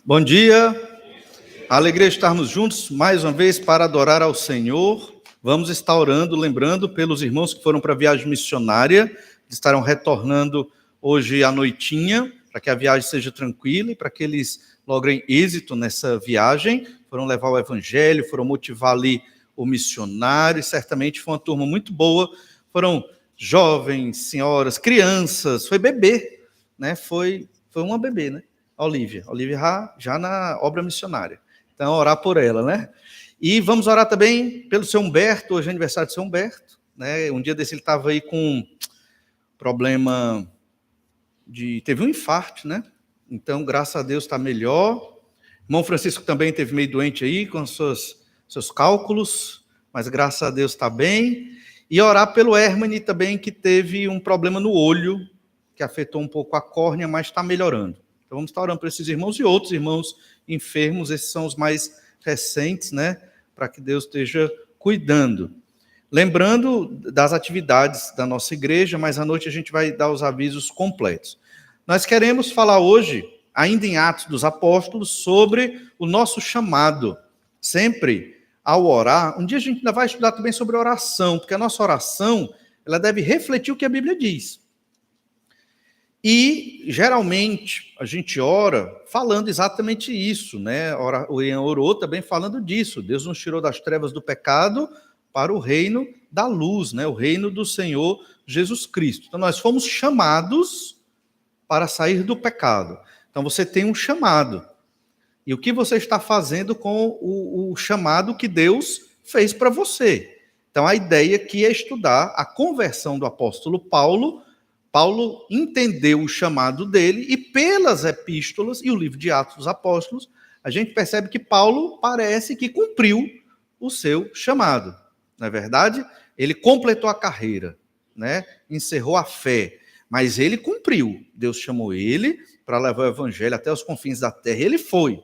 Bom dia, alegria de estarmos juntos mais uma vez para adorar ao Senhor. Vamos estar orando, lembrando pelos irmãos que foram para a viagem missionária, estarão retornando hoje à noitinha, para que a viagem seja tranquila e para que eles logrem êxito nessa viagem. Foram levar o evangelho, foram motivar ali o missionário, e certamente foi uma turma muito boa. Foram jovens, senhoras, crianças, foi bebê, né? Foi uma bebê, né? Olivia já na obra missionária. Então, orar por ela, né? E vamos orar também pelo seu Humberto, hoje é aniversário do seu Humberto, né? Um dia desse ele estava aí com problema teve um infarto, né? Então, graças a Deus está melhor. Irmão Francisco também teve meio doente aí com seus cálculos, mas graças a Deus está bem. E orar pelo Hermane também, que teve um problema no olho, que afetou um pouco a córnea, mas está melhorando. Então vamos estar orando por esses irmãos e outros irmãos enfermos, esses são os mais recentes, né? Para que Deus esteja cuidando. Lembrando das atividades da nossa igreja, mas à noite a gente vai dar os avisos completos. Nós queremos falar hoje, ainda em Atos dos Apóstolos, sobre o nosso chamado. Sempre ao orar, um dia a gente ainda vai estudar também sobre oração, porque a nossa oração ela deve refletir o que a Bíblia diz. E, geralmente, a gente ora falando exatamente isso, né? O Ian orou também falando disso. Deus nos tirou das trevas do pecado para o reino da luz, né? O reino do Senhor Jesus Cristo. Então, nós fomos chamados para sair do pecado. Então, você tem um chamado. E o que você está fazendo com o chamado que Deus fez para você? Então, a ideia aqui é estudar a conversão do apóstolo Paulo. Paulo entendeu o chamado dele e pelas epístolas e o livro de Atos dos Apóstolos, a gente percebe que Paulo parece que cumpriu o seu chamado. Não é verdade? Ele completou a carreira, né? Encerrou a fé, mas ele cumpriu. Deus chamou ele para levar o evangelho até os confins da terra, e ele foi.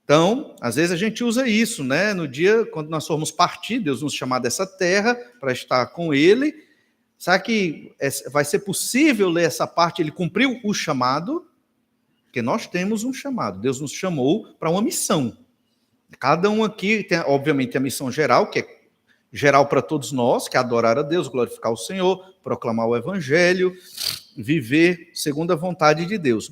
Então, às vezes a gente usa isso, né? No dia, quando nós formos partir, Deus nos chamar dessa terra para estar com ele. Será que vai ser possível ler essa parte? Ele cumpriu o chamado? Porque nós temos um chamado. Deus nos chamou para uma missão. Cada um aqui tem, obviamente, a missão geral, que é geral para todos nós, que é adorar a Deus, glorificar o Senhor, proclamar o evangelho, viver segundo a vontade de Deus.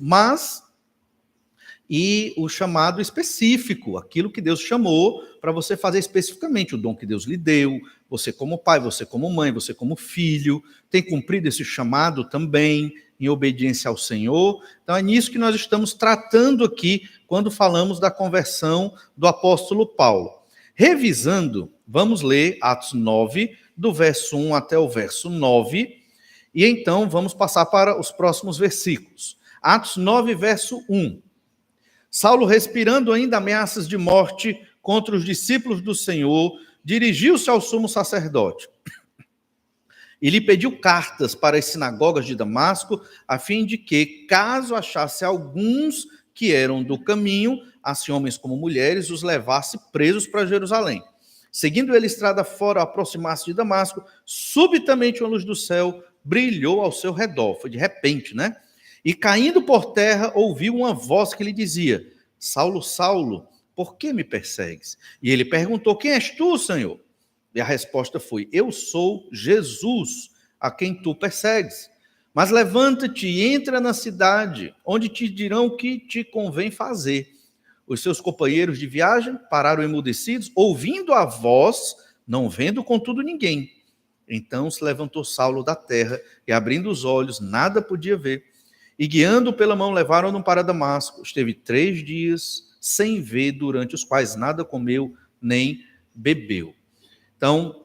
E o chamado específico, aquilo que Deus chamou para você fazer especificamente, o dom que Deus lhe deu, você como pai, você como mãe, você como filho, tem cumprido esse chamado também, em obediência ao Senhor. Então é nisso que nós estamos tratando aqui, quando falamos da conversão do apóstolo Paulo. Revisando, vamos ler Atos 9, do verso 1 até o verso 9, e então vamos passar para os próximos versículos. Atos 9, verso 1. Saulo, respirando ainda ameaças de morte contra os discípulos do Senhor, dirigiu-se ao sumo sacerdote e lhe pediu cartas para as sinagogas de Damasco, a fim de que, caso achasse alguns que eram do caminho, assim homens como mulheres, os levasse presos para Jerusalém. Seguindo ele estrada fora, ao aproximar-se de Damasco, subitamente uma luz do céu brilhou ao seu redor. Foi de repente, né? E caindo por terra, ouviu uma voz que lhe dizia: Saulo, Saulo, por que me persegues? E ele perguntou: quem és tu, Senhor? E a resposta foi: eu sou Jesus, a quem tu persegues. Mas levanta-te e entra na cidade, onde te dirão o que te convém fazer. Os seus companheiros de viagem pararam emudecidos, ouvindo a voz, não vendo contudo ninguém. Então se levantou Saulo da terra, e abrindo os olhos, nada podia ver. E guiando pela mão, levaram-no para Damasco. Esteve 3 dias sem ver, durante os quais nada comeu nem bebeu. Então,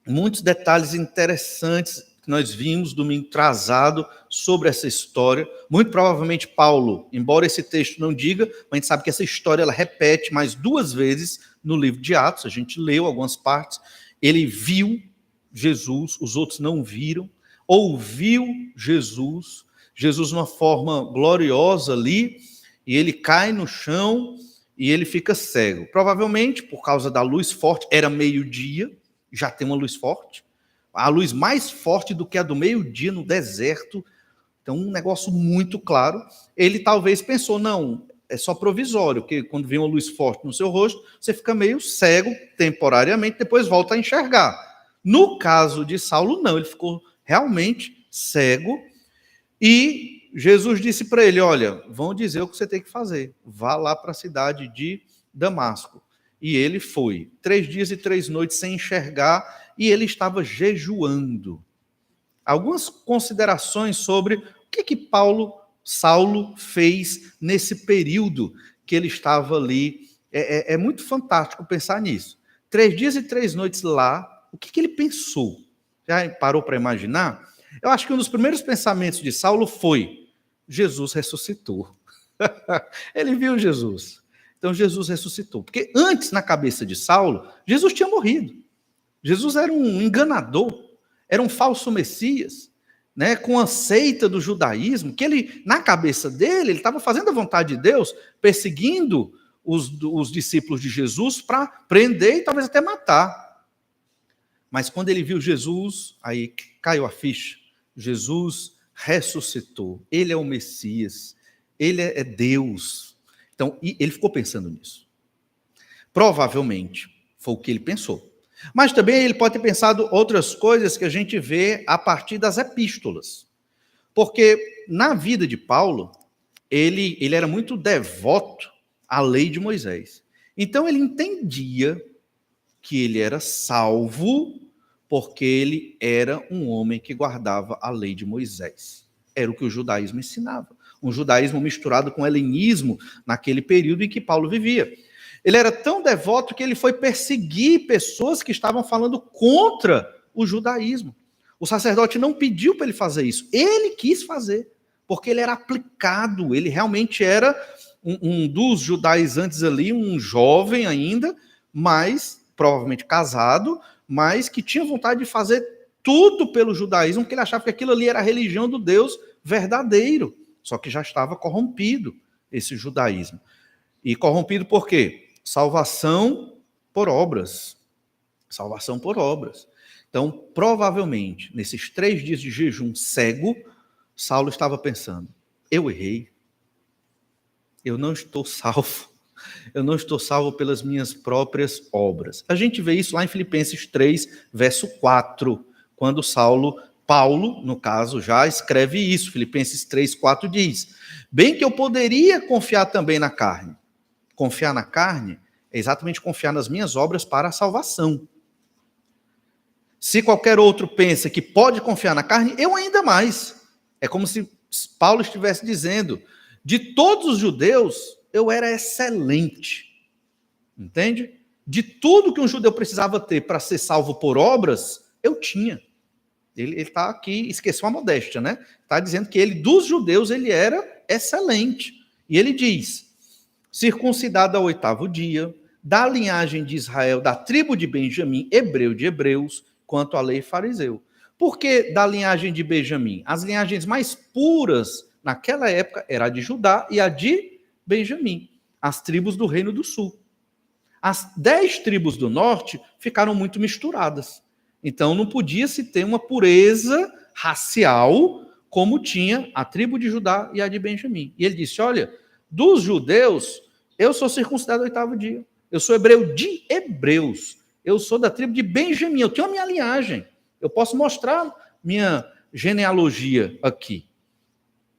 muitos detalhes interessantes que nós vimos domingo atrasado sobre essa história. Muito provavelmente Paulo, embora esse texto não diga, mas a gente sabe que essa história ela repete mais 2 vezes no livro de Atos. A gente leu algumas partes. Ele viu Jesus, os outros não viram. Ouviu Jesus numa forma gloriosa ali, e ele cai no chão e ele fica cego. Provavelmente, por causa da luz forte, era meio-dia, já tem uma luz forte, a luz mais forte do que a do meio-dia no deserto, então um negócio muito claro. Ele talvez pensou, não, é só provisório, porque quando vem uma luz forte no seu rosto, você fica meio cego temporariamente, depois volta a enxergar. No caso de Saulo, não, ele ficou realmente cego, e Jesus disse para ele, olha, vão dizer o que você tem que fazer, vá lá para a cidade de Damasco. E ele foi, 3 dias e 3 noites sem enxergar, e ele estava jejuando. Algumas considerações sobre o que Saulo fez nesse período que ele estava ali. É muito fantástico pensar nisso. 3 dias e 3 noites lá, o que ele pensou? Já parou para imaginar? Eu acho que um dos primeiros pensamentos de Saulo foi: Jesus ressuscitou. Ele viu Jesus. Então Jesus ressuscitou. Porque antes, na cabeça de Saulo, Jesus tinha morrido. Jesus era um enganador, era um falso Messias, né, com a seita do judaísmo, que ele, na cabeça dele, ele estava fazendo a vontade de Deus, perseguindo os discípulos de Jesus para prender e talvez até matar. Mas quando ele viu Jesus, aí caiu a ficha. Jesus ressuscitou. Ele é o Messias. Ele é Deus. Então, ele ficou pensando nisso. Provavelmente, foi o que ele pensou. Mas também ele pode ter pensado outras coisas que a gente vê a partir das epístolas. Porque na vida de Paulo, ele era muito devoto à lei de Moisés. Então ele entendia que ele era salvo porque ele era um homem que guardava a lei de Moisés. Era o que o judaísmo ensinava. Um judaísmo misturado com helenismo naquele período em que Paulo vivia. Ele era tão devoto que ele foi perseguir pessoas que estavam falando contra o judaísmo. O sacerdote não pediu para ele fazer isso, ele quis fazer, porque ele era aplicado, ele realmente era um dos judaizantes ali, um jovem ainda, mas provavelmente casado, mas que tinha vontade de fazer tudo pelo judaísmo, porque ele achava que aquilo ali era a religião do Deus verdadeiro, só que já estava corrompido esse judaísmo. E corrompido por quê? Salvação por obras. Salvação por obras. Então, provavelmente, nesses 3 dias de jejum cego, Saulo estava pensando: eu errei. Eu não estou salvo. Eu não estou salvo pelas minhas próprias obras. A gente vê isso lá em Filipenses 3, verso 4, quando Paulo, no caso, já escreve isso. Filipenses 3, 4 diz: bem que eu poderia confiar também na carne. Confiar na carne é exatamente confiar nas minhas obras para a salvação. Se qualquer outro pensa que pode confiar na carne, eu ainda mais. É como se Paulo estivesse dizendo: de todos os judeus, eu era excelente. Entende? De tudo que um judeu precisava ter para ser salvo por obras, eu tinha. Ele está aqui, esqueceu a modéstia, né? Está dizendo que ele, dos judeus, ele era excelente. E ele diz: circuncidado ao 8º dia, da linhagem de Israel, da tribo de Benjamim, hebreu de hebreus, quanto à lei fariseu. Por que da linhagem de Benjamim? As linhagens mais puras naquela época era a de Judá e a de Benjamim, as tribos do Reino do Sul. As 10 tribos do norte ficaram muito misturadas. Então não podia se ter uma pureza racial como tinha a tribo de Judá e a de Benjamim. E ele disse: olha, dos judeus, eu sou circuncidado ao 8º dia. Eu sou hebreu de hebreus. Eu sou da tribo de Benjamim. Eu tenho a minha linhagem. Eu posso mostrar minha genealogia aqui.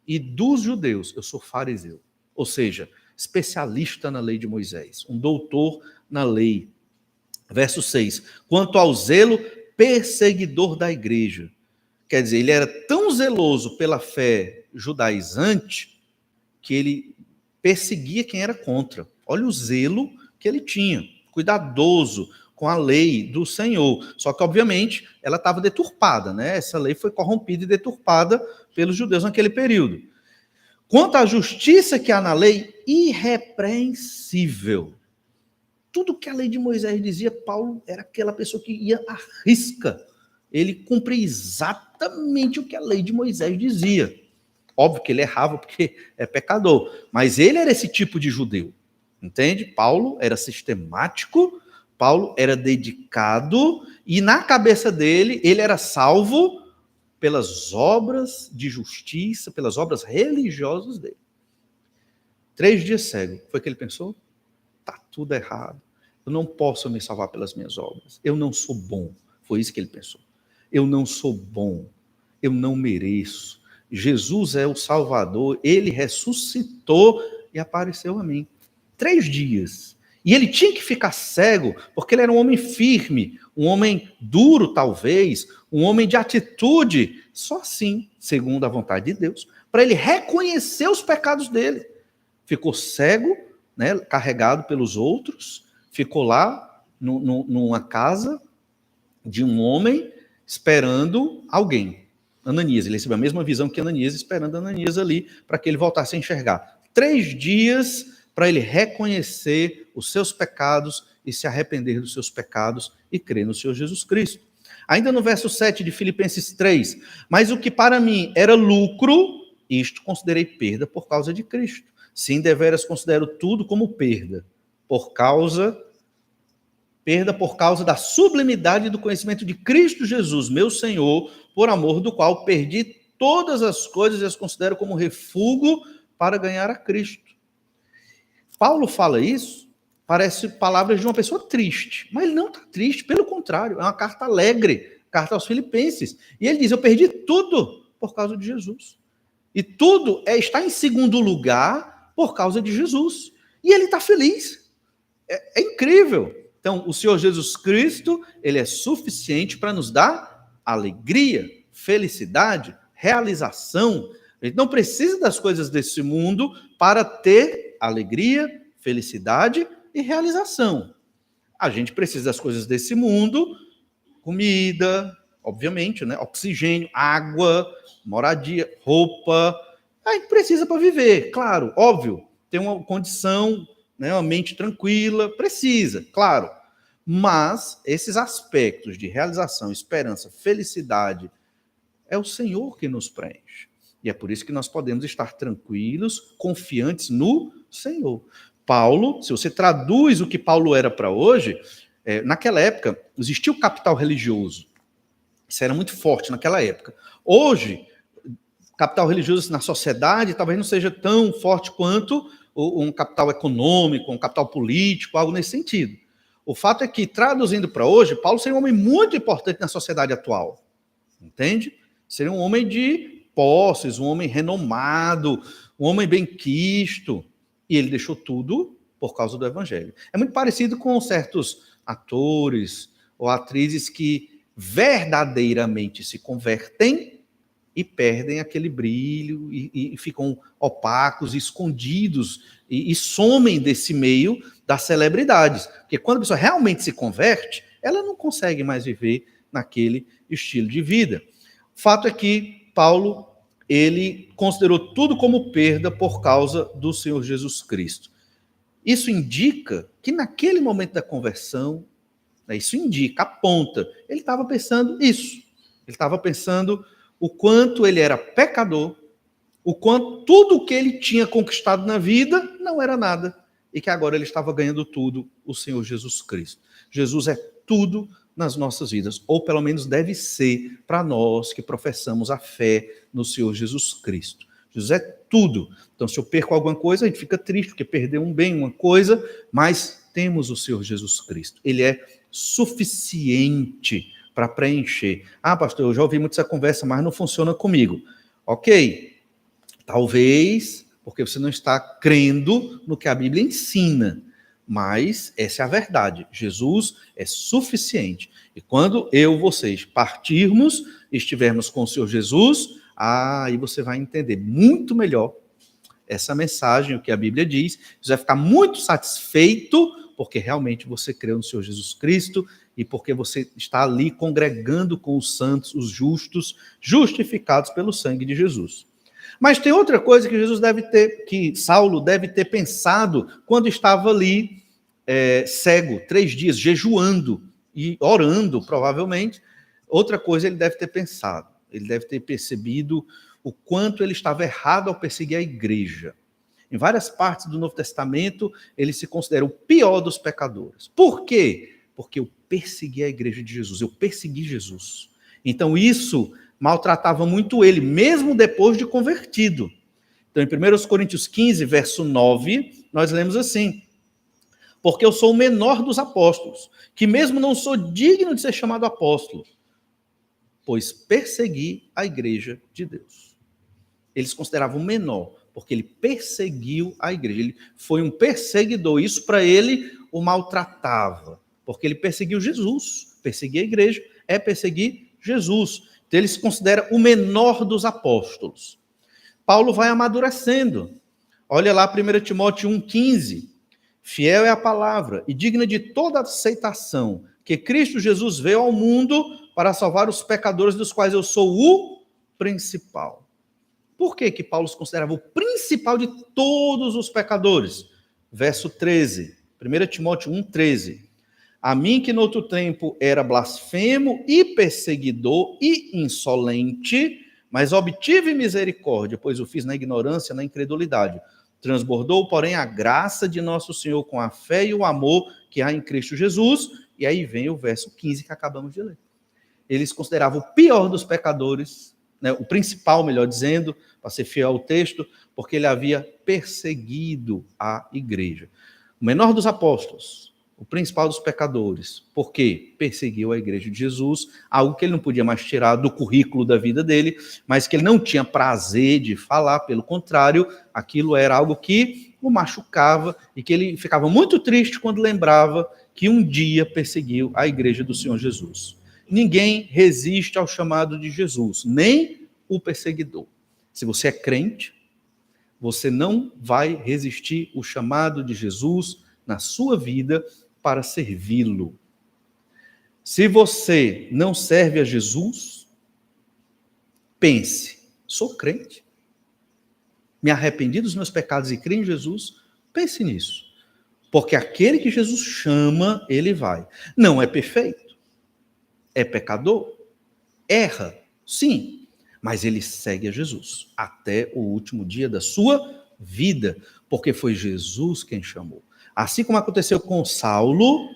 E dos judeus, eu sou fariseu. Ou seja, especialista na lei de Moisés. Um doutor na lei. Verso 6. Quanto ao zelo, perseguidor da igreja. Quer dizer, ele era tão zeloso pela fé judaizante que ele perseguia quem era contra. Olha o zelo que ele tinha, cuidadoso com a lei do Senhor. Só que, obviamente, ela estava deturpada, né? Essa lei foi corrompida e deturpada pelos judeus naquele período. Quanto à justiça que há na lei, irrepreensível. Tudo que a lei de Moisés dizia, Paulo era aquela pessoa que ia à risca. Ele cumpria exatamente o que a lei de Moisés dizia. Óbvio que ele errava porque é pecador, mas ele era esse tipo de judeu, entende? Paulo era sistemático, Paulo era dedicado, e na cabeça dele, ele era salvo pelas obras de justiça, pelas obras religiosas dele. 3 dias cego. Foi o que ele pensou? Está tudo errado. Eu não posso me salvar pelas minhas obras. Eu não sou bom. Foi isso que ele pensou. Eu não sou bom. Eu não mereço. Jesus é o Salvador. Ele ressuscitou e apareceu a mim. 3 dias. E ele tinha que ficar cego, porque ele era um homem firme, um homem duro, talvez, um homem de atitude. Só assim, segundo a vontade de Deus, para ele reconhecer os pecados dele. Ficou cego, né, carregado pelos outros, ficou lá numa casa de um homem esperando alguém. Ananias, ele recebeu a mesma visão que Ananias, esperando Ananias ali, para que ele voltasse a enxergar. 3 dias para ele reconhecer os seus pecados e se arrepender dos seus pecados e crer no Senhor Jesus Cristo. Ainda no verso 7 de Filipenses 3, mas o que para mim era lucro, isto considerei perda por causa de Cristo. Sim, deveras considero tudo como perda por causa da sublimidade do conhecimento de Cristo Jesus, meu Senhor, por amor do qual perdi todas as coisas e as considero como refúgio para ganhar a Cristo. Paulo fala isso, parece palavras de uma pessoa triste, mas ele não está triste, pelo contrário, é uma carta alegre, carta aos Filipenses. E ele diz, eu perdi tudo por causa de Jesus. E tudo está em segundo lugar por causa de Jesus. E ele está feliz. É incrível. Então, o Senhor Jesus Cristo, ele é suficiente para nos dar alegria, felicidade, realização. A gente não precisa das coisas desse mundo para ter alegria, felicidade e realização. A gente precisa das coisas desse mundo, comida, obviamente, né? Oxigênio, água, moradia, roupa. A gente precisa para viver, claro, óbvio. Ter uma condição, né, uma mente tranquila, precisa, claro. Mas esses aspectos de realização, esperança, felicidade, é o Senhor que nos preenche. E é por isso que nós podemos estar tranquilos, confiantes no Senhor. Paulo, se você traduz o que Paulo era para hoje, naquela época existia o capital religioso. Isso era muito forte naquela época. Hoje, capital religioso na sociedade talvez não seja tão forte quanto um capital econômico, um capital político, algo nesse sentido. O fato é que, traduzindo para hoje, Paulo seria um homem muito importante na sociedade atual. Entende? Seria um homem de posses, um homem renomado, um homem bem-quisto. E ele deixou tudo por causa do evangelho. É muito parecido com certos atores ou atrizes que verdadeiramente se convertem e perdem aquele brilho e ficam opacos, escondidos e somem desse meio das celebridades. Porque quando a pessoa realmente se converte, ela não consegue mais viver naquele estilo de vida. O fato é que Paulo, ele considerou tudo como perda por causa do Senhor Jesus Cristo. Isso indica que naquele momento da conversão, isso indica, aponta, ele estava pensando isso. Ele estava pensando o quanto ele era pecador, o quanto tudo o que ele tinha conquistado na vida não era nada, e que agora ele estava ganhando tudo, o Senhor Jesus Cristo. Jesus é tudo nas nossas vidas, ou pelo menos deve ser para nós que professamos a fé no Senhor Jesus Cristo. Jesus é tudo. Então, se eu perco alguma coisa, a gente fica triste, porque perdeu um bem, uma coisa, mas temos o Senhor Jesus Cristo. Ele é suficiente para preencher. Ah, pastor, eu já ouvi muito essa conversa, mas não funciona comigo. Ok, talvez porque você não está crendo no que a Bíblia ensina, mas essa é a verdade. Jesus é suficiente. E quando vocês partirmos, estivermos com o Senhor Jesus, aí você vai entender muito melhor essa mensagem, o que a Bíblia diz. Você vai ficar muito satisfeito, porque realmente você creu no Senhor Jesus Cristo e porque você está ali congregando com os santos, os justos, justificados pelo sangue de Jesus. Mas tem outra coisa que Saulo deve ter pensado quando estava ali cego, 3 dias, jejuando e orando, provavelmente. Outra coisa ele deve ter pensado, ele deve ter percebido o quanto ele estava errado ao perseguir a igreja. Em várias partes do Novo Testamento, ele se considera o pior dos pecadores. Por quê? Porque eu persegui a igreja de Jesus, eu persegui Jesus. Então isso maltratava muito ele, mesmo depois de convertido. Então, em 1 Coríntios 15, verso 9, nós lemos assim: porque eu sou o menor dos apóstolos, que mesmo não sou digno de ser chamado apóstolo, pois persegui a igreja de Deus. Eles consideravam menor, porque ele perseguiu a igreja. Ele foi um perseguidor. Isso para ele o maltratava, porque ele perseguiu Jesus. Perseguir a igreja é perseguir Jesus. Então ele se considera o menor dos apóstolos. Paulo vai amadurecendo. Olha lá 1 Timóteo 1,15. Fiel é a palavra e digna de toda aceitação, que Cristo Jesus veio ao mundo para salvar os pecadores, dos quais eu sou o principal. Por que Paulo se considerava o principal de todos os pecadores? Verso 13, 1 Timóteo 1,13. A mim que no outro tempo era blasfemo e perseguidor e insolente, mas obtive misericórdia, pois o fiz na ignorância, na incredulidade. Transbordou, porém, a graça de nosso Senhor com a fé e o amor que há em Cristo Jesus. E aí vem o verso 15 que acabamos de ler. Eles consideravam o pior dos pecadores, né, o principal, melhor dizendo, para ser fiel ao texto, porque ele havia perseguido a igreja. O menor dos apóstolos, o principal dos pecadores, porque perseguiu a igreja de Jesus, algo que ele não podia mais tirar do currículo da vida dele, mas que ele não tinha prazer de falar, pelo contrário, aquilo era algo que o machucava e que ele ficava muito triste quando lembrava que um dia perseguiu a igreja do Senhor Jesus. Ninguém resiste ao chamado de Jesus, nem o perseguidor. Se você é crente, você não vai resistir ao chamado de Jesus na sua vida para servi-lo. Se você não serve a Jesus, pense, sou crente, me arrependi dos meus pecados e creio em Jesus, pense nisso. Porque aquele que Jesus chama, ele vai. Não é perfeito, é pecador, erra, sim, mas ele segue a Jesus até o último dia da sua vida, porque foi Jesus quem chamou. Assim como aconteceu com Saulo,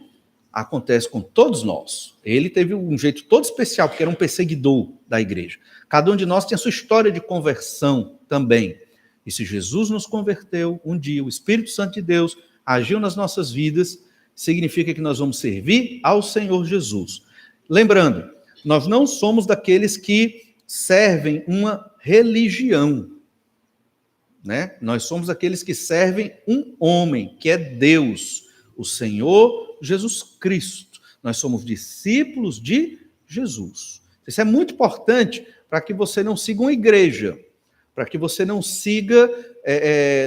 acontece com todos nós. Ele teve um jeito todo especial, porque era um perseguidor da igreja. Cada um de nós tem a sua história de conversão também. E se Jesus nos converteu um dia, o Espírito Santo de Deus agiu nas nossas vidas, significa que nós vamos servir ao Senhor Jesus. Lembrando, nós não somos daqueles que servem uma religião, né? Nós somos aqueles que servem um homem, que é Deus, o Senhor Jesus Cristo. Nós somos discípulos de Jesus. Isso é muito importante para que você não siga uma igreja, para que você não siga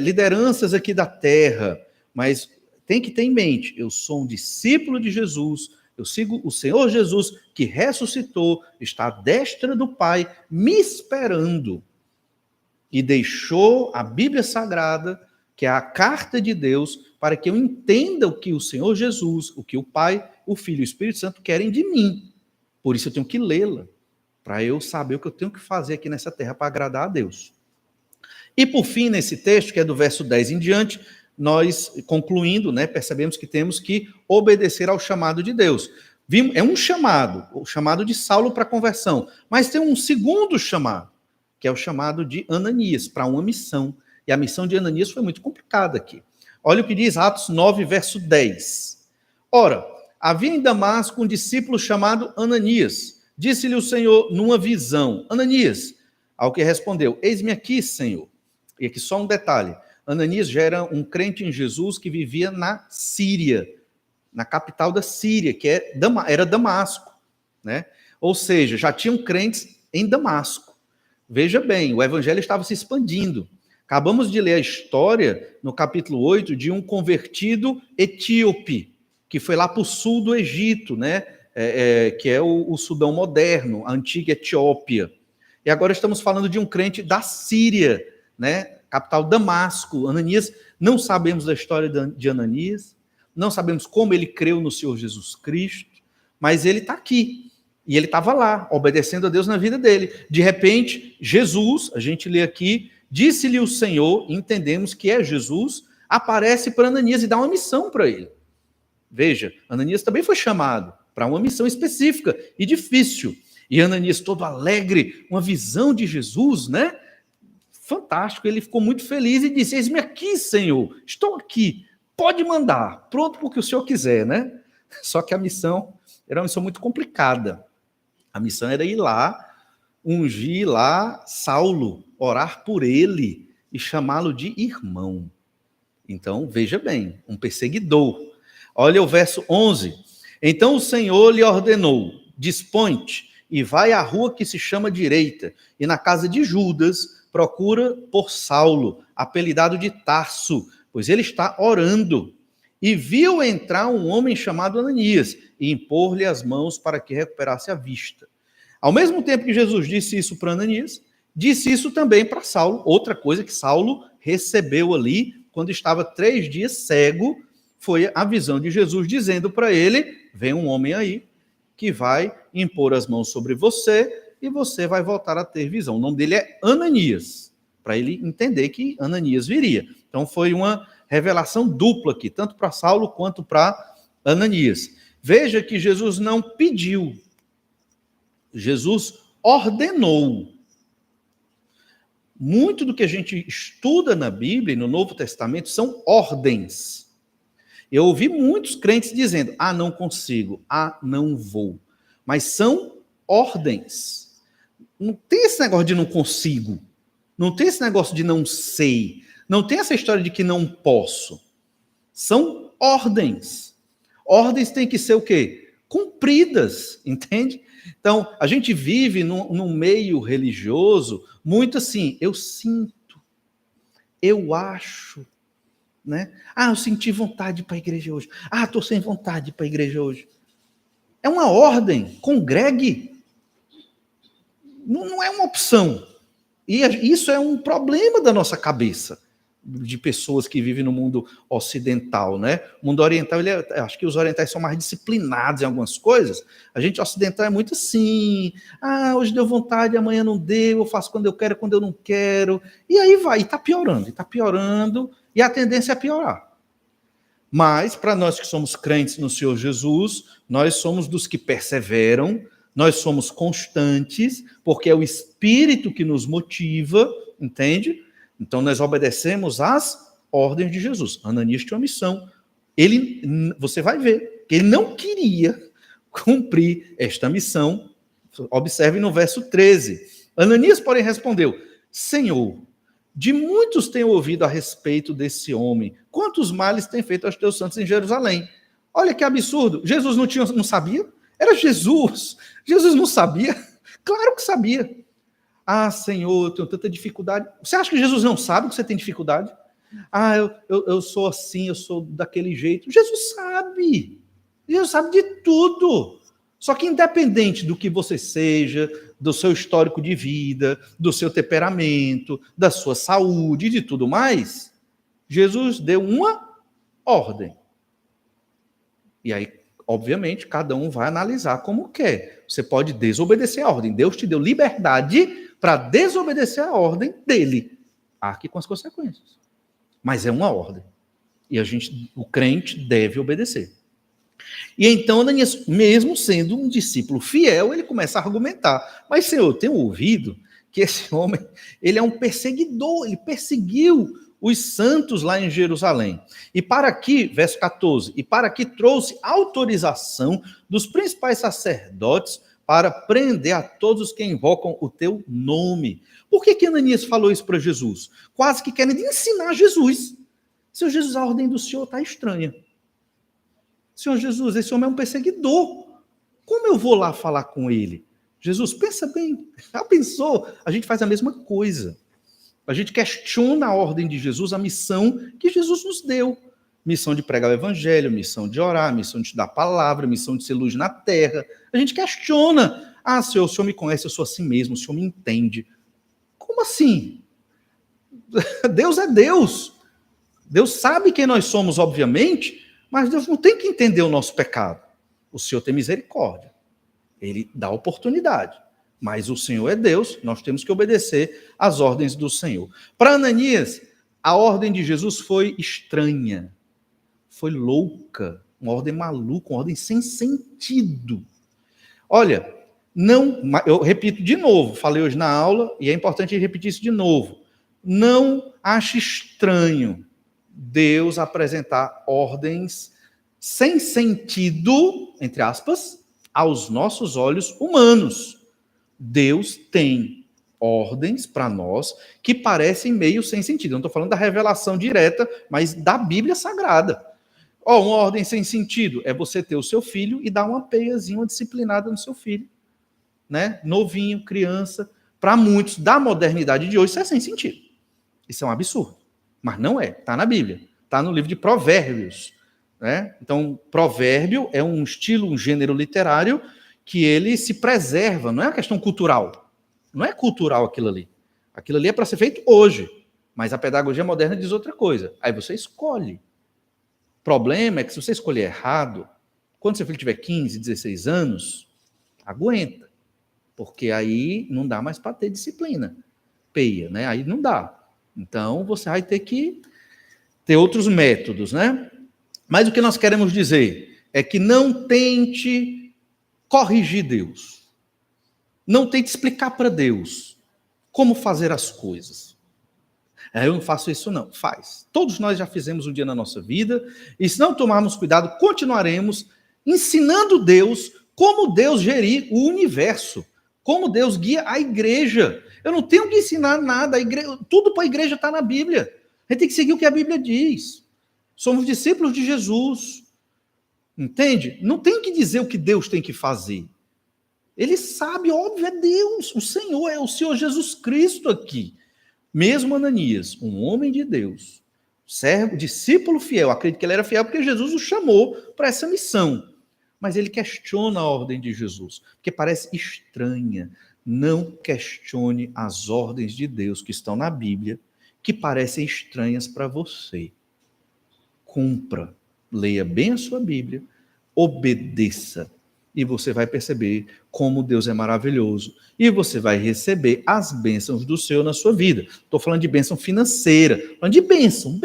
lideranças aqui da terra, mas tem que ter em mente, eu sou um discípulo de Jesus, eu sigo o Senhor Jesus, que ressuscitou, está à destra do Pai, me esperando. E deixou a Bíblia Sagrada, que é a carta de Deus, para que eu entenda o que o Senhor Jesus, o que o Pai, o Filho e o Espírito Santo querem de mim. Por isso eu tenho que lê-la, para eu saber o que eu tenho que fazer aqui nessa terra para agradar a Deus. E por fim, nesse texto, que é do verso 10 em diante, nós, concluindo, né, percebemos que temos que obedecer ao chamado de Deus. É um chamado, o chamado de Saulo para a conversão, mas tem um segundo chamado, que é o chamado de Ananias, para uma missão. E a missão de Ananias foi muito complicada aqui. Olha o que diz Atos 9, verso 10. Ora, havia em Damasco um discípulo chamado Ananias. Disse-lhe o Senhor numa visão: Ananias, ao que respondeu: eis-me aqui, Senhor. E aqui só um detalhe. Ananias já era um crente em Jesus que vivia na Síria, na capital da Síria, que era Damasco, né? Ou seja, já tinham crentes em Damasco. Veja bem, o evangelho estava se expandindo. Acabamos de ler a história, no capítulo 8, de um convertido etíope, que foi lá para o sul do Egito, né? Que é o Sudão moderno, a antiga Etiópia. E agora estamos falando de um crente da Síria, né? Capital Damasco. Ananias, não sabemos da história de Ananias, não sabemos como ele creu no Senhor Jesus Cristo, mas ele está aqui. E ele estava lá, obedecendo a Deus na vida dele. De repente, Jesus, a gente lê aqui, disse-lhe o Senhor, entendemos que é Jesus, aparece para Ananias e dá uma missão para ele. Veja, Ananias também foi chamado para uma missão específica e difícil. E Ananias, todo alegre, uma visão de Jesus, né? fantástico. Ele ficou muito feliz e disse: eis-me aqui, Senhor, estou aqui, pode mandar, pronto porque o Senhor quiser, né? Só que a missão era uma missão muito complicada. A missão era ir lá, ungir lá Saulo, orar por ele e chamá-lo de irmão. Então, veja bem, um perseguidor. Olha o verso 11. Então o Senhor lhe ordenou: dispõe-te e vai à rua que se chama Direita, e na casa de Judas procura por Saulo, apelidado de Tarso, pois ele está orando. E viu entrar um homem chamado Ananias e impor-lhe as mãos para que recuperasse a vista. Ao mesmo tempo que Jesus disse isso para Ananias, disse isso também para Saulo. Outra coisa que Saulo recebeu ali, quando estava 3 dias cego, foi a visão de Jesus dizendo para ele: vem um homem aí que vai impor as mãos sobre você e você vai voltar a ter visão. O nome dele é Ananias, para ele entender que Ananias viria. Então foi uma revelação dupla aqui, tanto para Saulo quanto para Ananias. Veja que Jesus não pediu, Jesus ordenou. Muito do que a gente estuda na Bíblia e no Novo Testamento são ordens. Eu ouvi muitos crentes dizendo: ah, não consigo, ah, não vou. Mas são ordens. Não tem esse negócio de não consigo. Não tem esse negócio de não sei. Não tem essa história de que não posso. São ordens. Ordens têm que ser o quê? Cumpridas, entende? Então, a gente vive num meio religioso muito assim: eu sinto, eu acho, né? Ah, eu senti vontade para a igreja hoje. Ah, estou sem vontade para a igreja hoje. É uma ordem, congregue. Não é uma opção. E isso é um problema da nossa cabeça, de pessoas que vivem no mundo ocidental, né? O mundo oriental, acho que os orientais são mais disciplinados em algumas coisas. A gente ocidental é muito assim: ah, hoje deu vontade, amanhã não deu, eu faço quando eu quero, quando eu não quero. E aí vai, e está piorando, e a tendência é piorar. Mas, para nós que somos crentes no Senhor Jesus, nós somos dos que perseveram, nós somos constantes, porque é o Espírito que nos motiva, entende? Então, nós obedecemos às ordens de Jesus. Ananias tinha uma missão. Você vai ver que ele não queria cumprir esta missão. Observe no verso 13. Ananias, porém, respondeu: Senhor, de muitos tenho ouvido a respeito desse homem. Quantos males tem feito aos teus santos em Jerusalém? Olha que absurdo. Jesus não sabia? Era Jesus. Jesus não sabia? Claro que sabia. Ah, Senhor, eu tenho tanta dificuldade. Você acha que Jesus não sabe que você tem dificuldade? Ah, eu sou assim, eu sou daquele jeito. Jesus sabe. Jesus sabe de tudo. Só que independente do que você seja, do seu histórico de vida, do seu temperamento, da sua saúde e de tudo mais, Jesus deu uma ordem. E aí, obviamente, cada um vai analisar como quer. Você pode desobedecer a ordem. Deus te deu liberdade para desobedecer a ordem dele. Arque com as consequências. Mas é uma ordem. E o crente deve obedecer. E então, Ananias, mesmo sendo um discípulo fiel, ele começa a argumentar: mas, Senhor, eu tenho ouvido que esse homem, ele é um perseguidor, ele perseguiu os santos lá em Jerusalém. E para que, verso 14, e para que trouxe autorização dos principais sacerdotes para prender a todos os que invocam o teu nome. Por que Ananias falou isso para Jesus? Quase que querendo ensinar Jesus. Senhor Jesus, a ordem do Senhor está estranha. Senhor Jesus, esse homem é um perseguidor. Como eu vou lá falar com ele? Jesus, pensa bem. Já pensou? A gente faz a mesma coisa. A gente questiona a ordem de Jesus, a missão que Jesus nos deu. Missão de pregar o evangelho, missão de orar, missão de dar palavra, missão de ser luz na terra. A gente questiona. Ah, Senhor, o Senhor me conhece, eu sou assim mesmo, o Senhor me entende. Como assim? Deus é Deus. Deus sabe quem nós somos, obviamente, mas Deus não tem que entender o nosso pecado. O Senhor tem misericórdia. Ele dá oportunidade. Mas o Senhor é Deus, nós temos que obedecer às ordens do Senhor. Para Ananias, a ordem de Jesus foi estranha, foi louca, uma ordem maluca, uma ordem sem sentido. Olha, eu repito de novo, falei hoje na aula, e é importante repetir isso de novo. Não ache estranho Deus apresentar ordens sem sentido, entre aspas, aos nossos olhos humanos. Deus tem ordens para nós que parecem meio sem sentido. Eu não estou falando da revelação direta, mas da Bíblia Sagrada. Uma ordem sem sentido é você ter o seu filho e dar uma peiazinha, uma disciplinada no seu filho. Né? Novinho, criança. Para muitos da modernidade de hoje, isso é sem sentido. Isso é um absurdo. Mas não é. Está na Bíblia. Está no livro de Provérbios. Né? Então, provérbio é um estilo, um gênero literário que ele se preserva. Não é uma questão cultural. Não é cultural aquilo ali. Aquilo ali é para ser feito hoje. Mas a pedagogia moderna diz outra coisa. Aí você escolhe. O problema é que se você escolher errado, quando seu filho tiver 15, 16 anos, aguenta. Porque aí não dá mais para ter disciplina. Peia, né? Aí não dá. Então, você vai ter que ter outros métodos, né? Mas o que nós queremos dizer é que não tente corrigir Deus. Não tente explicar para Deus como fazer as coisas. Eu não faço isso não. Faz. Todos nós já fizemos um dia na nossa vida, e se não tomarmos cuidado, continuaremos ensinando Deus como Deus gerir o universo, como Deus guia a igreja. Eu não tenho que ensinar nada, tudo para a igreja está na Bíblia. A gente tem que seguir o que a Bíblia diz. Somos discípulos de Jesus. Entende? Não tem que dizer o que Deus tem que fazer. Ele sabe, óbvio, é Deus. O Senhor é o Senhor Jesus Cristo aqui. Mesmo Ananias, um homem de Deus, servo, discípulo fiel, acredito que ele era fiel porque Jesus o chamou para essa missão. Mas ele questiona a ordem de Jesus, porque parece estranha. Não questione as ordens de Deus que estão na Bíblia, que parecem estranhas para você. Cumpra, leia bem a sua Bíblia, obedeça, e você vai perceber como Deus é maravilhoso, e você vai receber as bênçãos do Senhor na sua vida. Estou falando de bênção financeira, falando de bênção.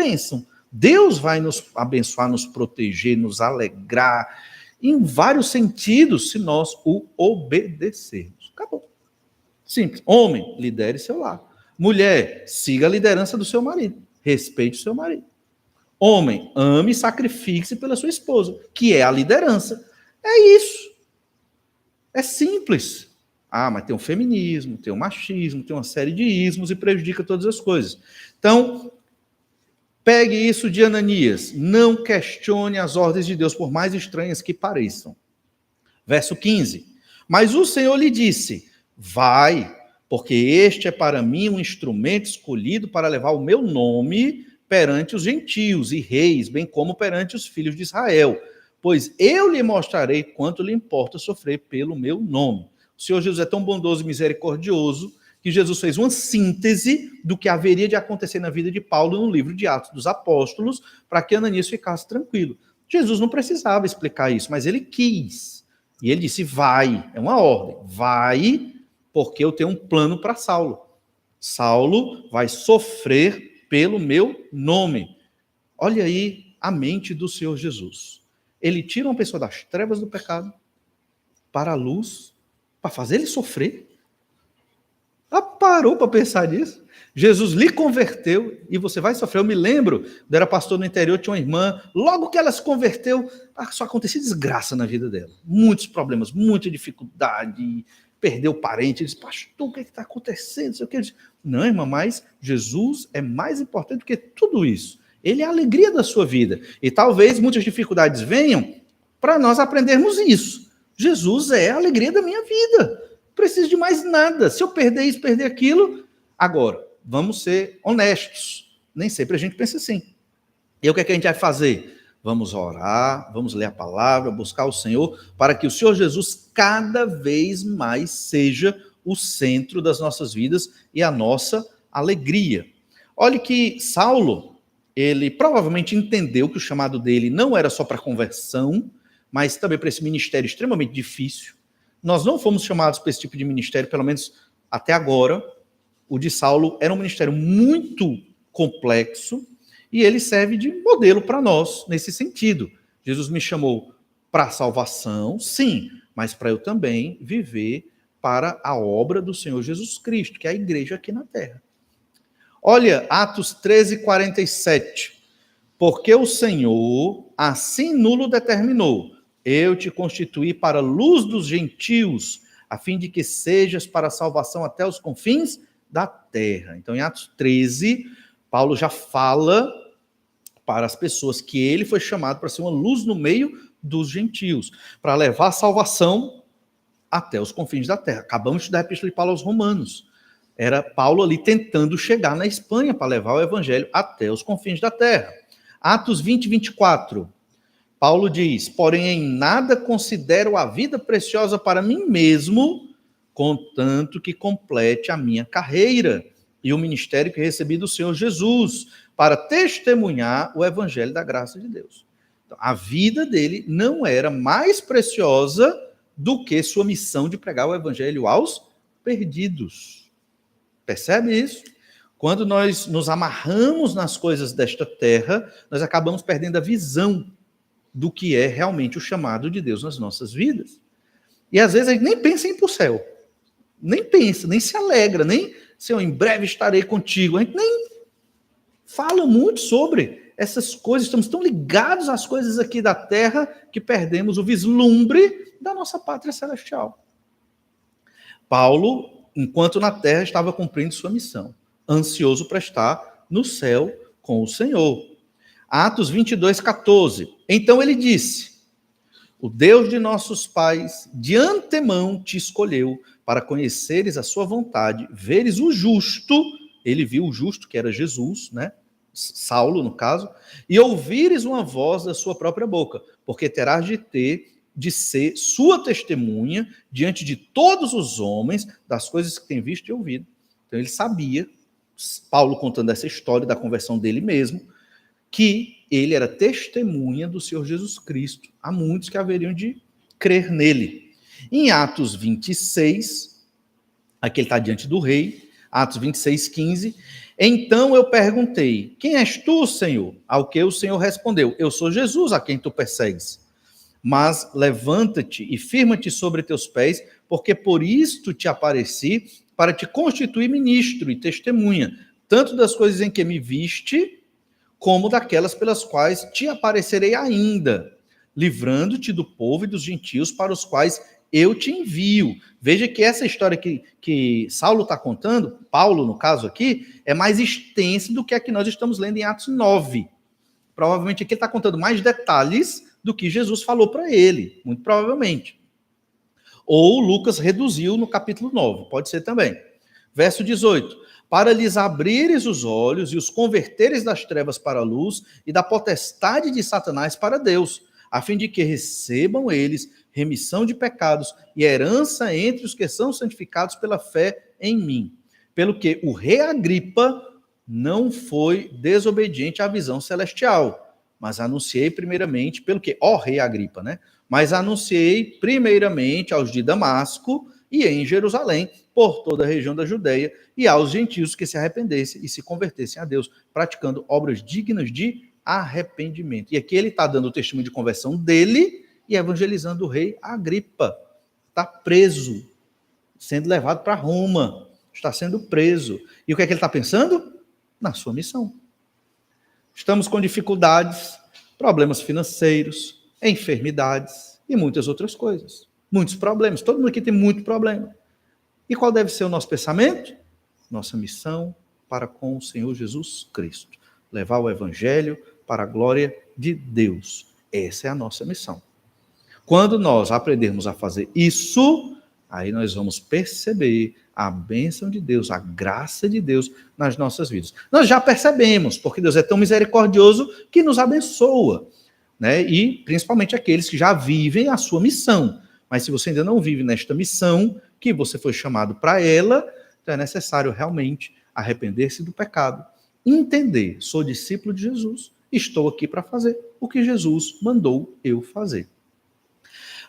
Deus vai nos abençoar, nos proteger, nos alegrar, em vários sentidos, se nós o obedecermos. Acabou. Simples. Homem, lidere seu lar. Mulher, siga a liderança do seu marido. Respeite o seu marido. Homem, ame e sacrifique-se pela sua esposa, que é a liderança. É isso. É simples. Mas tem o feminismo, tem o machismo, tem uma série de ismos e prejudica todas as coisas. Então, pegue isso de Ananias. Não questione as ordens de Deus, por mais estranhas que pareçam. Verso 15. Mas o Senhor lhe disse: vai, porque este é para mim um instrumento escolhido para levar o meu nome perante os gentios e reis, bem como perante os filhos de Israel. Pois eu lhe mostrarei quanto lhe importa sofrer pelo meu nome. O Senhor Jesus é tão bondoso e misericordioso que Jesus fez uma síntese do que haveria de acontecer na vida de Paulo no livro de Atos dos Apóstolos, para que Ananias ficasse tranquilo. Jesus não precisava explicar isso, mas ele quis. E ele disse: vai, é uma ordem, vai, porque eu tenho um plano para Saulo. Saulo vai sofrer pelo meu nome. Olha aí a mente do Senhor Jesus. Ele tira uma pessoa das trevas do pecado para a luz, para fazer ele sofrer. Parou para pensar nisso? Jesus lhe converteu e você vai sofrer. Eu me lembro, eu era pastor no interior, tinha uma irmã, logo que ela se converteu, só acontecia desgraça na vida dela. Muitos problemas, muita dificuldade, perdeu parente. Disse: pastor, o que está acontecendo? Não sei o que. Não, irmã, mas Jesus é mais importante do que tudo isso. Ele é a alegria da sua vida. E talvez muitas dificuldades venham para nós aprendermos isso. Jesus é a alegria da minha vida. Não preciso de mais nada. Se eu perder isso, perder aquilo. Agora, vamos ser honestos. Nem sempre a gente pensa assim. E o que é que a gente vai fazer? Vamos orar, vamos ler a palavra, buscar o Senhor, para que o Senhor Jesus cada vez mais seja o centro das nossas vidas e a nossa alegria. Olhe que Saulo, ele provavelmente entendeu que o chamado dele não era só para conversão, mas também para esse ministério extremamente difícil. Nós não fomos chamados para esse tipo de ministério, pelo menos até agora. O de Saulo era um ministério muito complexo, e ele serve de modelo para nós, nesse sentido. Jesus me chamou para a salvação, sim, mas para eu também viver para a obra do Senhor Jesus Cristo, que é a igreja aqui na terra. Olha, Atos 13, 47. Porque o Senhor assim nulo determinou: eu te constituí para a luz dos gentios, a fim de que sejas para a salvação até os confins da terra. Então, em Atos 13, Paulo já fala para as pessoas que ele foi chamado para ser uma luz no meio dos gentios, para levar a salvação até os confins da terra. Acabamos de dar a epístola de Paulo aos Romanos. Era Paulo ali tentando chegar na Espanha para levar o evangelho até os confins da terra. Atos 20, 24. Paulo diz: porém em nada considero a vida preciosa para mim mesmo, contanto que complete a minha carreira e o ministério que recebi do Senhor Jesus, para testemunhar o evangelho da graça de Deus. Então, a vida dele não era mais preciosa do que sua missão de pregar o evangelho aos perdidos. Percebe isso? Quando nós nos amarramos nas coisas desta terra, nós acabamos perdendo a visão do que é realmente o chamado de Deus nas nossas vidas. E às vezes a gente nem pensa em ir para o céu. Nem pensa, nem se alegra, nem, Senhor, em breve estarei contigo. A gente nem fala muito sobre essas coisas. Estamos tão ligados às coisas aqui da terra que perdemos o vislumbre da nossa pátria celestial. Paulo, enquanto na terra, estava cumprindo sua missão, ansioso para estar no céu com o Senhor. Atos 22, 14. Então ele disse: o Deus de nossos pais de antemão te escolheu para conheceres a sua vontade, veres o justo, ele viu o justo, que era Jesus, né? Saulo, no caso, e ouvires uma voz da sua própria boca, porque terás de ser sua testemunha diante de todos os homens das coisas que tem visto e ouvido. Então ele sabia, Paulo contando essa história da conversão dele mesmo, que ele era testemunha do Senhor Jesus Cristo. Há muitos que haveriam de crer nele. Em Atos 26, aqui ele está diante do rei, Atos 26, 15, então eu perguntei: quem és tu, Senhor? Ao que o Senhor respondeu: eu sou Jesus a quem tu persegues. Mas levanta-te e firma-te sobre teus pés, porque por isto te apareci, para te constituir ministro e testemunha, tanto das coisas em que me viste, como daquelas pelas quais te aparecerei ainda, livrando-te do povo e dos gentios para os quais eu te envio. Veja que essa história que Saulo está contando, Paulo no caso aqui, é mais extensa do que a que nós estamos lendo em Atos 9. Provavelmente aqui ele está contando mais detalhes do que Jesus falou para ele, muito provavelmente. Ou Lucas reduziu no capítulo 9, pode ser também. Verso 18. Para lhes abrires os olhos e os converteres das trevas para a luz e da potestade de Satanás para Deus, a fim de que recebam eles remissão de pecados e herança entre os que são santificados pela fé em mim. Pelo que o rei Agripa não foi desobediente à visão celestial, mas anunciei primeiramente, pelo que, ó rei Agripa, né? Mas anunciei primeiramente aos de Damasco e em Jerusalém, por toda a região da Judeia, e aos gentios que se arrependessem e se convertessem a Deus, praticando obras dignas de arrependimento. E aqui ele está dando o testemunho de conversão dele e evangelizando o rei Agripa. Está preso, sendo levado para Roma, está sendo preso. E o que é que ele está pensando? Na sua missão. Estamos com dificuldades, problemas financeiros, enfermidades e muitas outras coisas. Muitos problemas. Todo mundo aqui tem muito problema. E qual deve ser o nosso pensamento? Nossa missão para com o Senhor Jesus Cristo. Levar o evangelho para a glória de Deus. Essa é a nossa missão. Quando nós aprendermos a fazer isso, aí nós vamos perceber a bênção de Deus, a graça de Deus nas nossas vidas. Nós já percebemos, porque Deus é tão misericordioso que nos abençoa, né? E principalmente aqueles que já vivem a sua missão. Mas se você ainda não vive nesta missão, que você foi chamado para ela, então é necessário realmente arrepender-se do pecado, entender, sou discípulo de Jesus, estou aqui para fazer o que Jesus mandou eu fazer.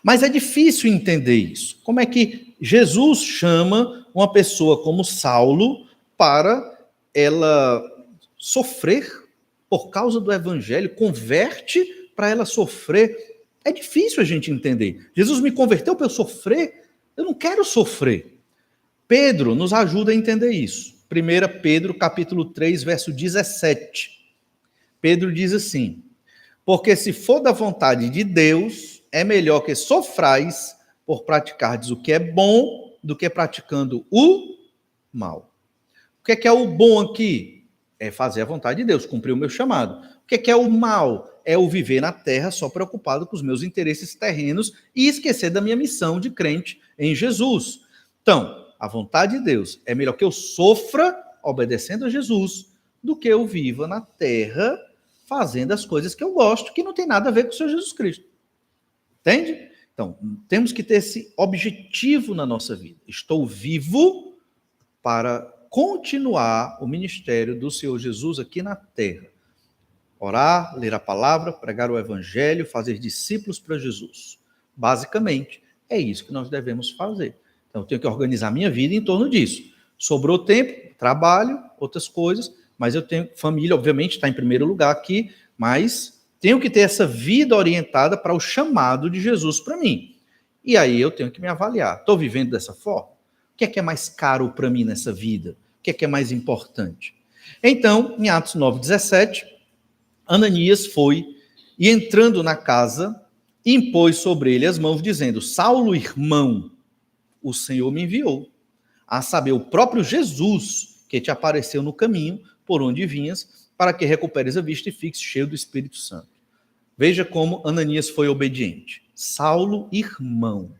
Mas é difícil entender isso. Como é que Jesus chama uma pessoa como Saulo para ela sofrer por causa do evangelho, converte para ela sofrer? É difícil a gente entender. Jesus me converteu para eu sofrer? Eu não quero sofrer. Pedro nos ajuda a entender isso. 1 Pedro, capítulo 3, verso 17. Pedro diz assim: porque se for da vontade de Deus, é melhor que sofrais por praticardes o que é bom do que praticando o mal. O que é o bom aqui? É fazer a vontade de Deus, cumprir o meu chamado. O que é o mal? É o viver na terra só preocupado com os meus interesses terrenos e esquecer da minha missão de crente em Jesus. Então, a vontade de Deus é melhor que eu sofra obedecendo a Jesus do que eu viva na terra fazendo as coisas que eu gosto, que não tem nada a ver com o Senhor Jesus Cristo. Entende? Então, temos que ter esse objetivo na nossa vida. Estou vivo para continuar o ministério do Senhor Jesus aqui na terra. Orar, ler a palavra, pregar o evangelho, fazer discípulos para Jesus. Basicamente, é isso que nós devemos fazer. Então, eu tenho que organizar minha vida em torno disso. Sobrou tempo, trabalho, outras coisas, mas eu tenho família, obviamente, está em primeiro lugar aqui, mas tenho que ter essa vida orientada para o chamado de Jesus para mim. E aí eu tenho que me avaliar. Estou vivendo dessa forma? O que é mais caro para mim nessa vida? O que é mais importante? Então, em Atos 9:17, Ananias foi e, entrando na casa, impôs sobre ele as mãos, dizendo: Saulo, irmão, o Senhor me enviou, a saber, o próprio Jesus, que te apareceu no caminho por onde vinhas, para que recuperes a vista e fiques cheio do Espírito Santo. Veja como Ananias foi obediente. Saulo, irmão.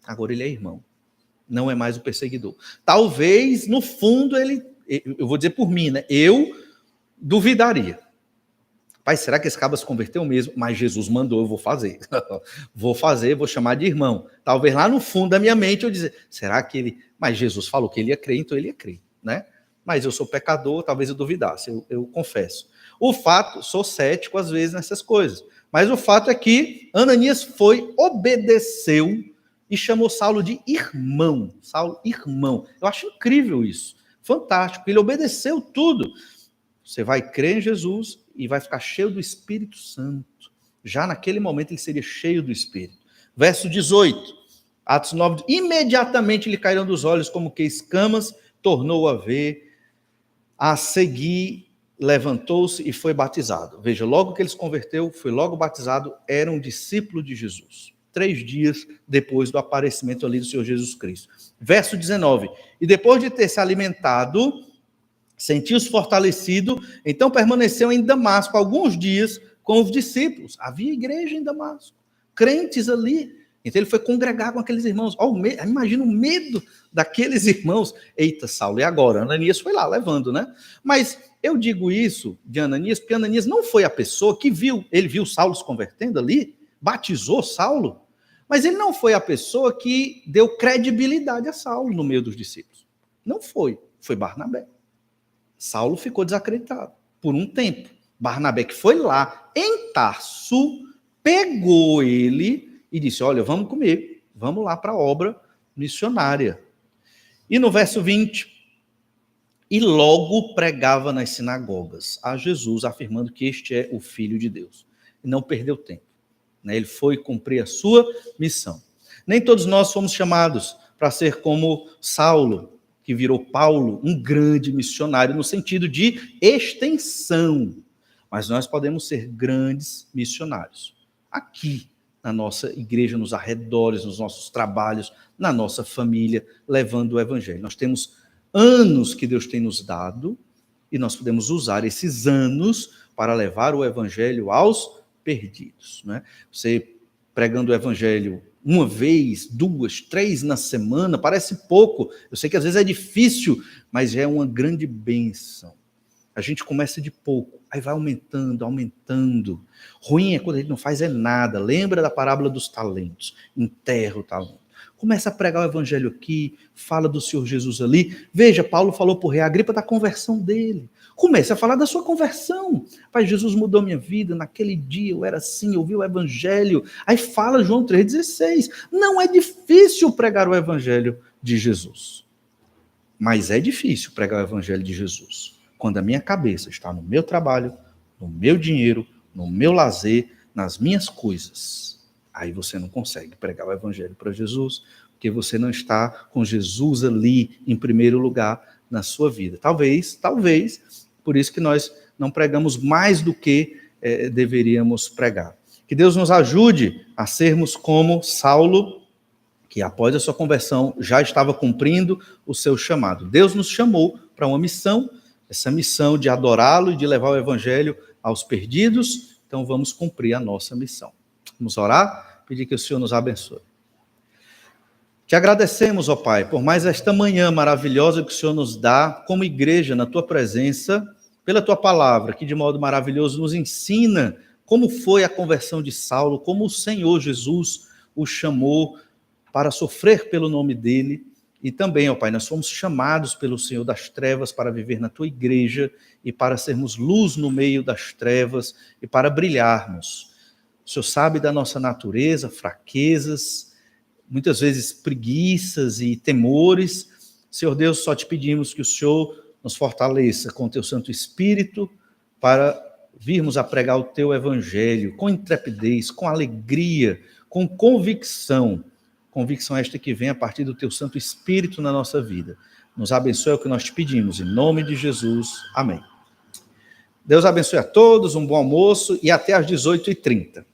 Agora ele é irmão. Não é mais o perseguidor. Talvez, no fundo, eu vou dizer por mim, né? Eu duvidaria. Pai, será que esse cabra se converteu mesmo? Mas Jesus mandou, eu vou fazer. vou chamar de irmão. Talvez lá no fundo da minha mente eu dizer, será que ele... Mas Jesus falou que ele ia crer, então ele ia crer, né? Mas eu sou pecador, talvez eu duvidasse, eu confesso. O fato, sou cético às vezes nessas coisas, mas o fato é que Ananias obedeceu e chamou Saulo de irmão. Saulo, irmão. Eu acho incrível isso, fantástico. Ele obedeceu tudo. Você vai crer em Jesus e vai ficar cheio do Espírito Santo. Já naquele momento ele seria cheio do Espírito. Verso 18, Atos 9, imediatamente lhe caíram dos olhos como que escamas, tornou a ver, a seguir, levantou-se e foi batizado. Veja, logo que ele se converteu, foi logo batizado, era um discípulo de Jesus. 3 dias depois do aparecimento ali do Senhor Jesus Cristo. Verso 19, e depois de ter se alimentado, sentiu-se fortalecido, então permaneceu em Damasco alguns dias com os discípulos. Havia igreja em Damasco, crentes ali. Então ele foi congregar com aqueles irmãos. Imagina o medo daqueles irmãos. Eita, Saulo, e agora? Ananias foi lá levando, né? Mas eu digo isso de Ananias, porque Ananias não foi a pessoa que ele viu Saulo se convertendo ali, batizou Saulo, mas ele não foi a pessoa que deu credibilidade a Saulo no meio dos discípulos. Não foi Barnabé. Saulo ficou desacreditado por um tempo. Barnabé, que foi lá em Tarso, pegou ele e disse, olha, vamos comigo, vamos lá para a obra missionária. E no verso 20, e logo pregava nas sinagogas a Jesus, afirmando que este é o Filho de Deus. E não perdeu tempo. Ele foi cumprir a sua missão. Nem todos nós fomos chamados para ser como Saulo, que virou Paulo, um grande missionário no sentido de extensão. Mas nós podemos ser grandes missionários. Aqui, na nossa igreja, nos arredores, nos nossos trabalhos, na nossa família, levando o evangelho. Nós temos anos que Deus tem nos dado e nós podemos usar esses anos para levar o evangelho aos perdidos. Né? Você pregando o evangelho 1 vez, 2, 3 na semana, parece pouco. Eu sei que às vezes é difícil, mas é uma grande bênção. A gente começa de pouco, aí vai aumentando, aumentando. Ruim é quando a gente não faz nada. Lembra da parábola dos talentos? Enterra o talento. Começa a pregar o evangelho aqui, fala do Senhor Jesus ali. Veja, Paulo falou para o rei Agripa da conversão dele. Comece a falar da sua conversão. Pai, Jesus mudou minha vida, naquele dia eu era assim, eu ouvi o evangelho. Aí fala João 3,16. Não é difícil pregar o evangelho de Jesus. Mas é difícil pregar o evangelho de Jesus quando a minha cabeça está no meu trabalho, no meu dinheiro, no meu lazer, nas minhas coisas. Aí você não consegue pregar o evangelho para Jesus, porque você não está com Jesus ali em primeiro lugar, na sua vida. Talvez, por isso que nós não pregamos mais do que deveríamos pregar. Que Deus nos ajude a sermos como Saulo, que após a sua conversão já estava cumprindo o seu chamado. Deus nos chamou para uma missão, essa missão de adorá-lo e de levar o evangelho aos perdidos. Então vamos cumprir a nossa missão. Vamos orar, pedir que o Senhor nos abençoe. Te agradecemos, ó Pai, por mais esta manhã maravilhosa que o Senhor nos dá como igreja na tua presença, pela tua palavra, que de modo maravilhoso nos ensina como foi a conversão de Saulo, como o Senhor Jesus o chamou para sofrer pelo nome dele. E também, ó Pai, nós fomos chamados pelo Senhor das trevas para viver na tua igreja e para sermos luz no meio das trevas e para brilharmos. O Senhor sabe da nossa natureza, fraquezas, muitas vezes preguiças e temores. Senhor Deus, só te pedimos que o Senhor nos fortaleça com o teu Santo Espírito para virmos a pregar o teu evangelho com intrepidez, com alegria, com convicção. Convicção esta que vem a partir do teu Santo Espírito na nossa vida. Nos abençoe, é o que nós te pedimos, em nome de Jesus. Amém. Deus abençoe a todos, um bom almoço e até às 18h30.